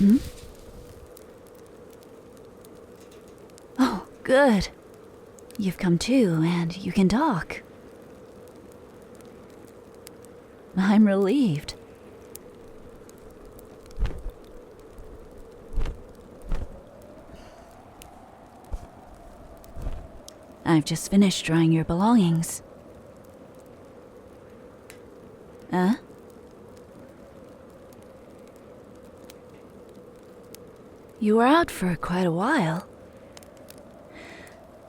Hmm? Oh, good. You've come to, and you can talk. I'm relieved. I've just finished drying your belongings. Huh? You were out for quite a while.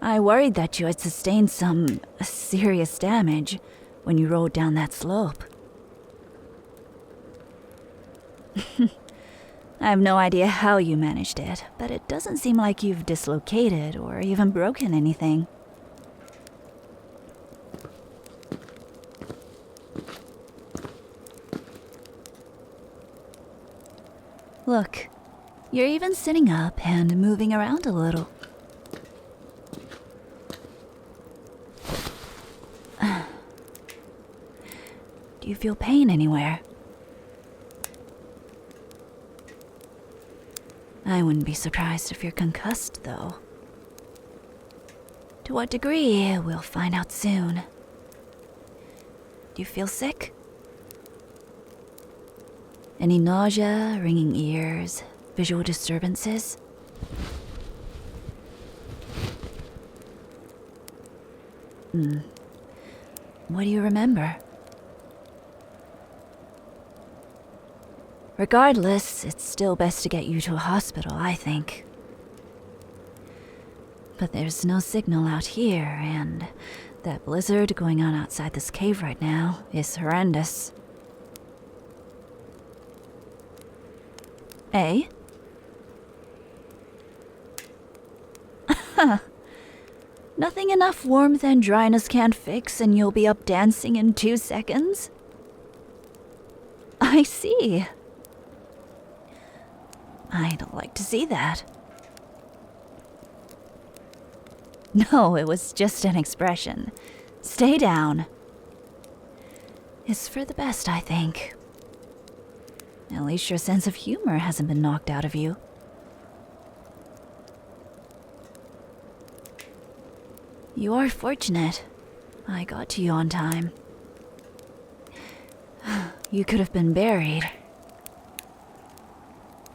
I worried that you had sustained some serious damage when you rode down that slope. I have no idea how you managed it, but it doesn't seem like you've dislocated or even broken anything. Look, you're even sitting up and moving around a little. Do you feel pain anywhere? I wouldn't be surprised if you're concussed, though. To what degree, we'll find out soon. Do you feel sick? Any nausea, ringing ears, visual disturbances? What do you remember? Regardless, it's still best to get you to a hospital, I think. But there's no signal out here, and that blizzard going on outside this cave right now is horrendous. Eh? Nothing enough warmth and dryness can't fix, and you'll be up dancing in 2 seconds? I see. I'd like to see that. No, it was just an expression. Stay down. It's for the best, I think. At least your sense of humor hasn't been knocked out of you. You are fortunate. I got to you on time. You could have been buried.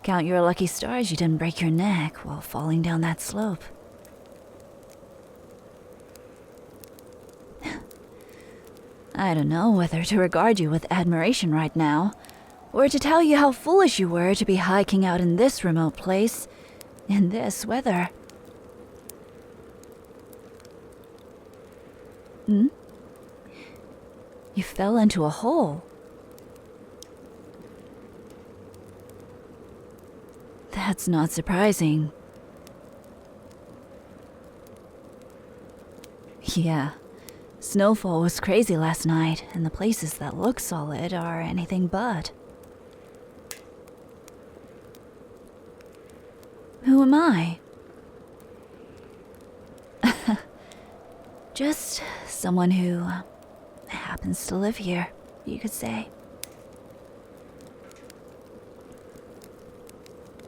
Count your lucky stars you didn't break your neck while falling down that slope. I don't know whether to regard you with admiration right now, or to tell you how foolish you were to be hiking out in this remote place, in this weather. Hmm? You fell into a hole. That's not surprising. Yeah. Snowfall was crazy last night, and the places that look solid are anything but. Who am I? Just someone who happens to live here, you could say.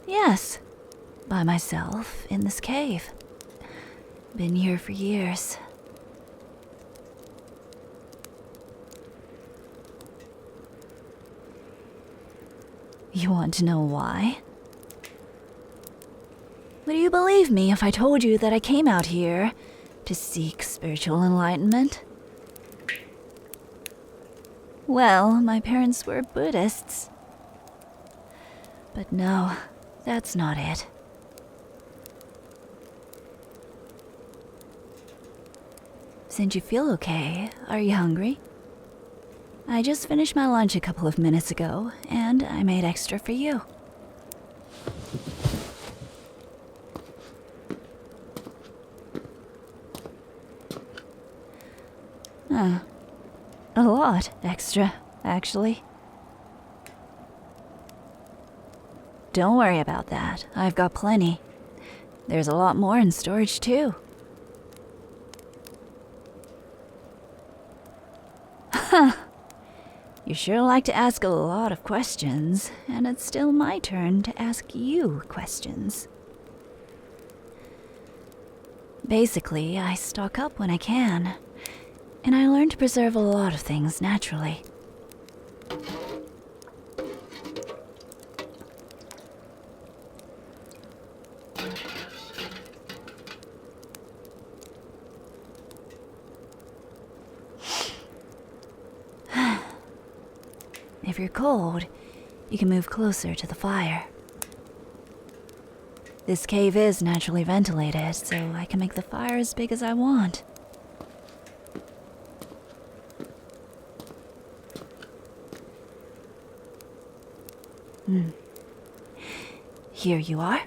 Yes, by myself in this cave. Been here for years. You want to know why? Would you believe me if I told you that I came out here to seek spiritual enlightenment? Well, my parents were Buddhists. But no, that's not it. Since you feel okay, are you hungry? I just finished my lunch a couple of minutes ago, and I made extra for you. A lot extra, actually. Don't worry about that. I've got plenty. There's a lot more in storage, too. You sure like to ask a lot of questions, and it's still my turn to ask you questions. Basically, I stock up when I can, and I learn to preserve a lot of things naturally. If you're cold, you can move closer to the fire. This cave is naturally ventilated, so I can make the fire as big as I want. Here you are.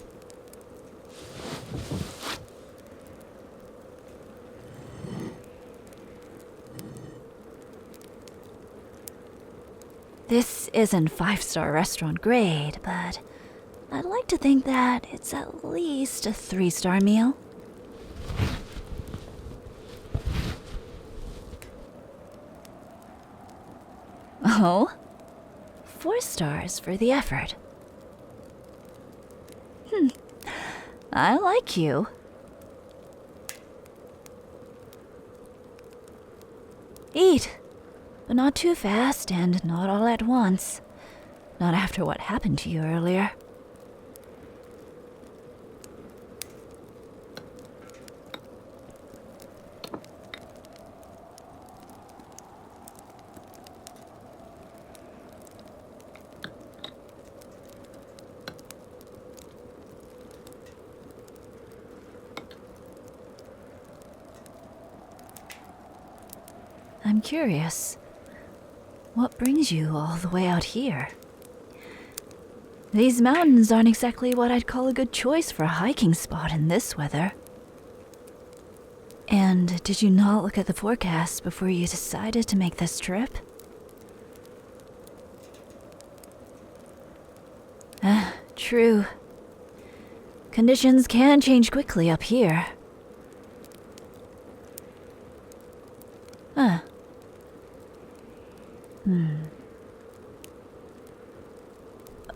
This isn't five-star restaurant grade, but I'd like to think that it's at least a 3-star meal. Oh? 4 stars for the effort. I like you. Eat, but not too fast and not all at once. Not after what happened to you earlier. I'm curious. What brings you all the way out here? These mountains aren't exactly what I'd call a good choice for a hiking spot in this weather. And did you not look at the forecast before you decided to make this trip? True. Conditions can change quickly up here.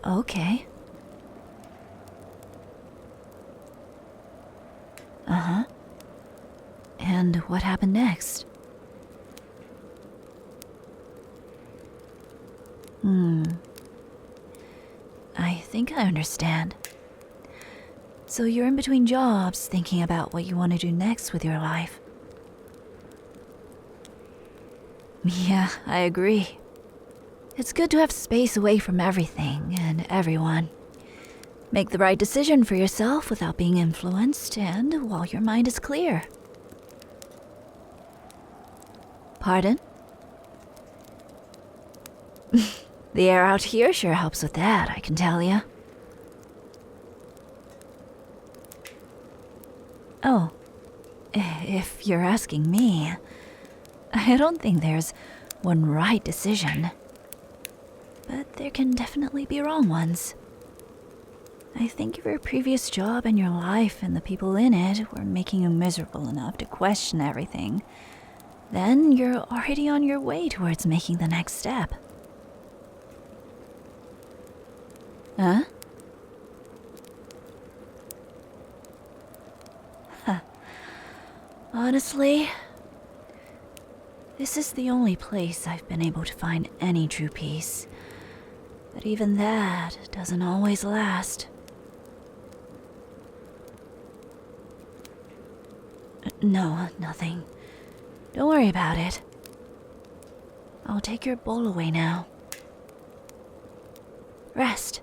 Okay. And what happened next? I think I understand. So you're in between jobs, thinking about what you want to do next with your life. Yeah, I agree. It's good to have space away from everything and everyone. Make the right decision for yourself without being influenced and while your mind is clear. Pardon? The air out here sure helps with that, I can tell you. Oh, if you're asking me, I don't think there's one right decision. But there can definitely be wrong ones. I think if your previous job and your life and the people in it were making you miserable enough to question everything, then you're already on your way towards making the next step. Huh? Honestly, this is the only place I've been able to find any true peace. But even that doesn't always last. No, nothing. Don't worry about it. I'll take your bowl away now. Rest.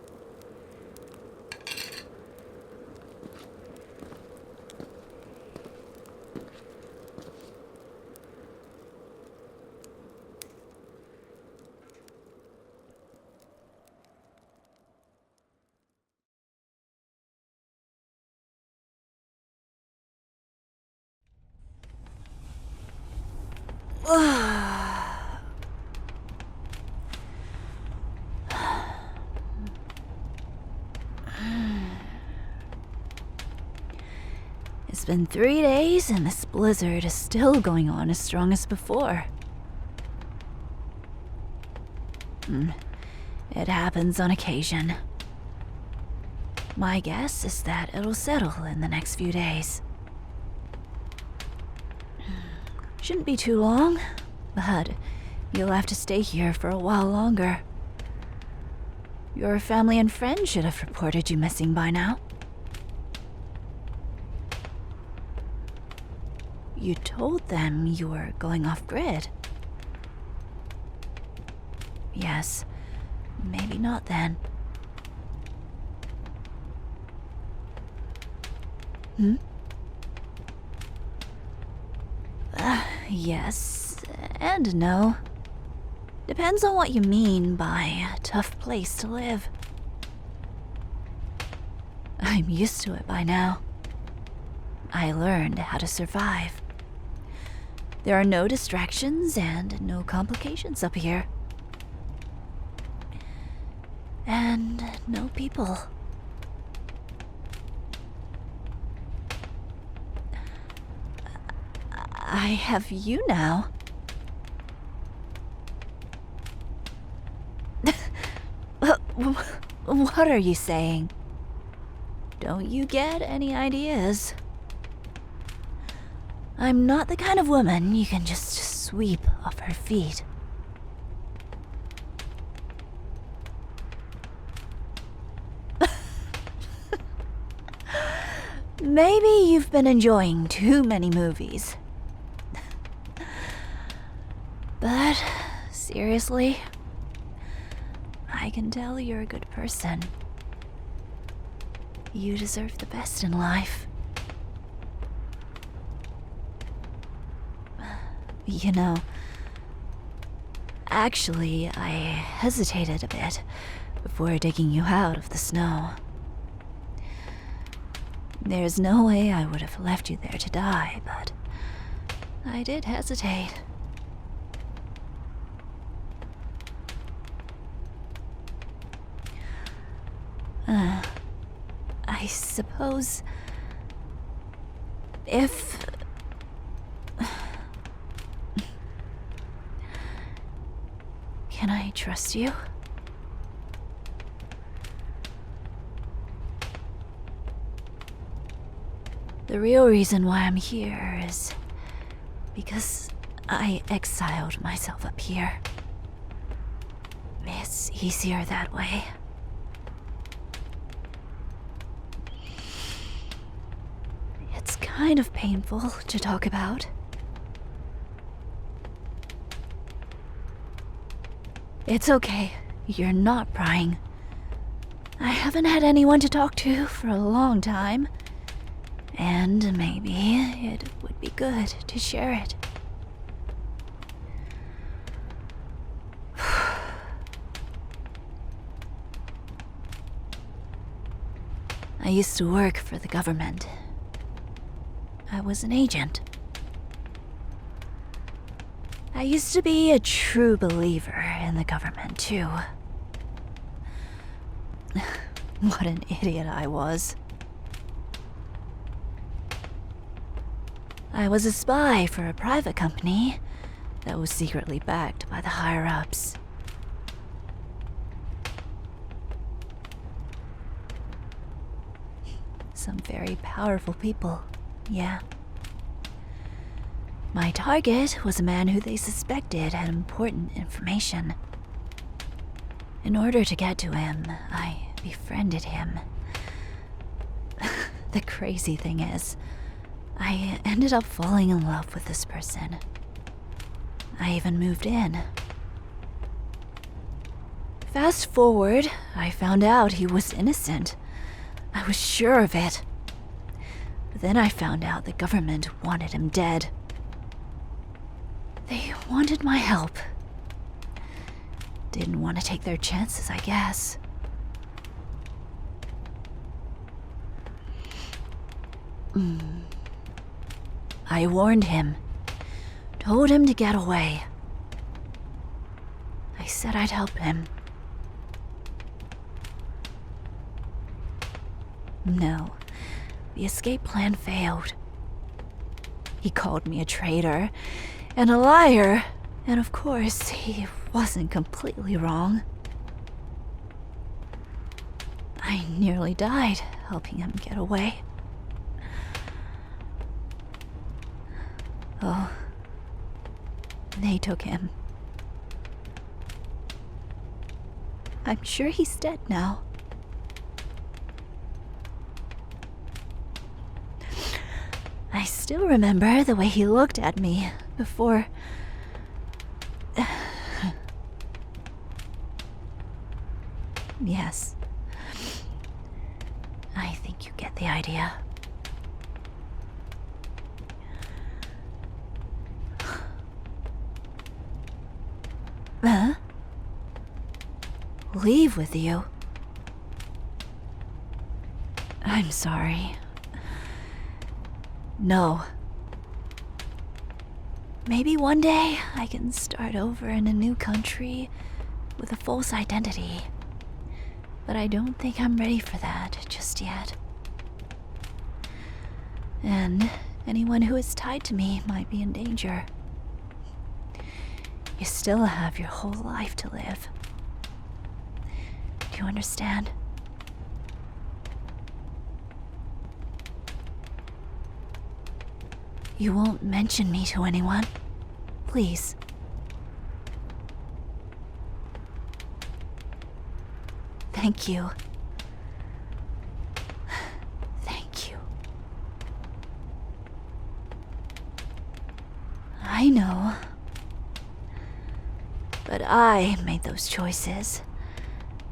It's been 3 days and this blizzard is still going on as strong as before. It happens on occasion. My guess is that it'll settle in the next few days. Shouldn't be too long, but you'll have to stay here for a while longer. Your family and friends should have reported you missing by now. You told them you were going off-grid. Yes, maybe not then. Yes and no. Depends on what you mean by a tough place to live. I'm used to it by now. I learned how to survive. There are no distractions and no complications up here. And no people. I have you now. What are you saying? Don't you get any ideas? I'm not the kind of woman you can just sweep off her feet. Maybe you've been enjoying too many movies. But seriously, I can tell you're a good person. You deserve the best in life. You know, actually, I hesitated a bit before digging you out of the snow. There's no way I would have left you there to die, but I did hesitate. I suppose if... Can I trust you? The real reason why I'm here is because I exiled myself up here. It's easier that way. It's kind of painful to talk about. It's okay. You're not prying. I haven't had anyone to talk to for a long time. And maybe it would be good to share it. I used to work for the government. I was an agent. I used to be a true believer in the government, too. What an idiot I was. I was a spy for a private company that was secretly backed by the higher-ups. Some very powerful people, yeah. My target was a man who they suspected had important information. In order to get to him, I befriended him. The crazy thing is, I ended up falling in love with this person. I even moved in. Fast forward, I found out he was innocent. I was sure of it. But then I found out the government wanted him dead. They wanted my help. Didn't want to take their chances, I guess. I warned him. Told him to get away. I said I'd help him. No, the escape plan failed. He called me a traitor and a liar, And of course, he wasn't completely wrong. I nearly died helping him get away. Oh, they took him. I'm sure he's dead now. I still remember the way he looked at me before... Yes. I think you get the idea. Huh? Leave with you? I'm sorry. No. Maybe one day I can start over in a new country with a false identity. But I don't think I'm ready for that just yet. And anyone who is tied to me might be in danger. You still have your whole life to live. Do you understand? You won't mention me to anyone, please. Thank you. Thank you. I know. But I made those choices,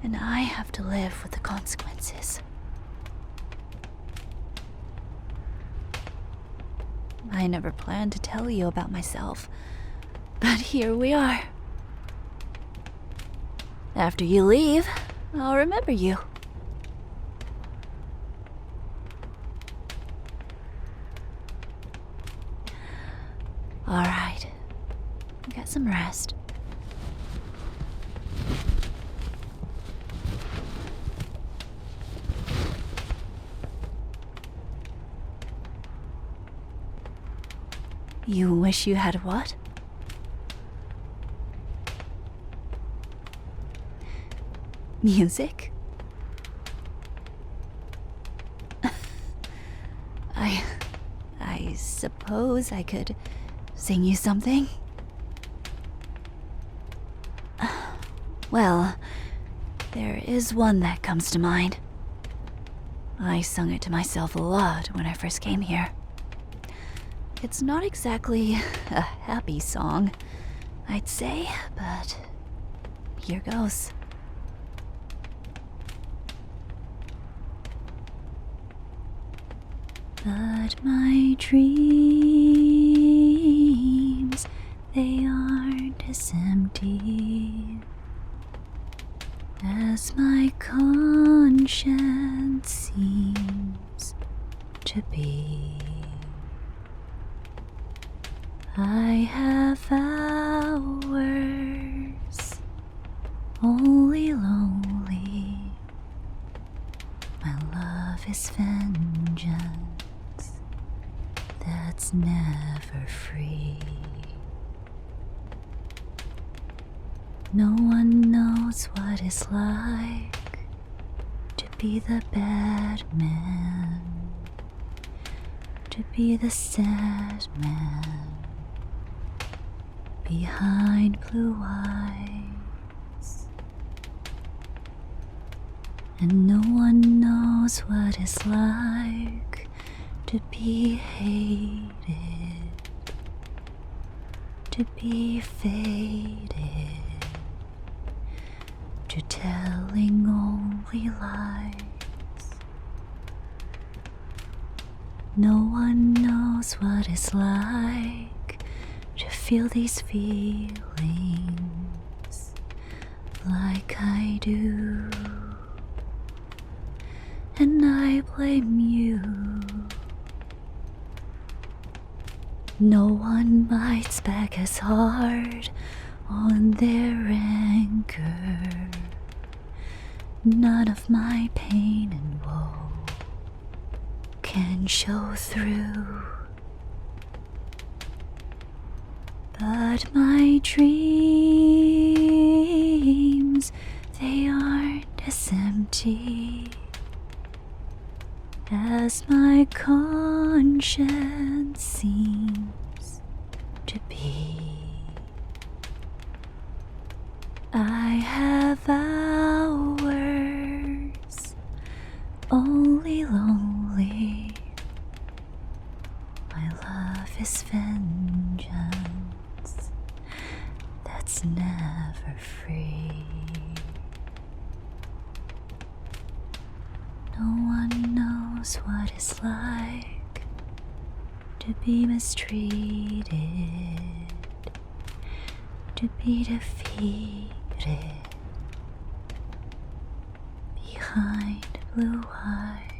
and I have to live with the consequences. I never planned to tell you about myself, but here we are. After you leave, I'll remember you. All right. Get some rest. You wish you had what? Music? I suppose I could sing you something? Well, there is one that comes to mind. I sung it to myself a lot when I first came here. It's not exactly a happy song, I'd say, but here goes. But my dreams, they aren't as empty as my conscience seems to be. I have hours only lonely. My love is vengeance that's never free. No one knows what it's like to be the bad man, to be the sad man behind blue eyes. And no one knows what it's like to be hated, to be faded, to telling only lies. No one knows what it's like to feel these feelings like I do. And I blame you. No one bites back as hard on their anger. None of my pain and woe can show through. But my dreams, they aren't as empty as my conscience seems to be. I have hours only lonely. My love is vengeance that's never free. No one knows what it's like to be mistreated, to be defeated behind blue eyes.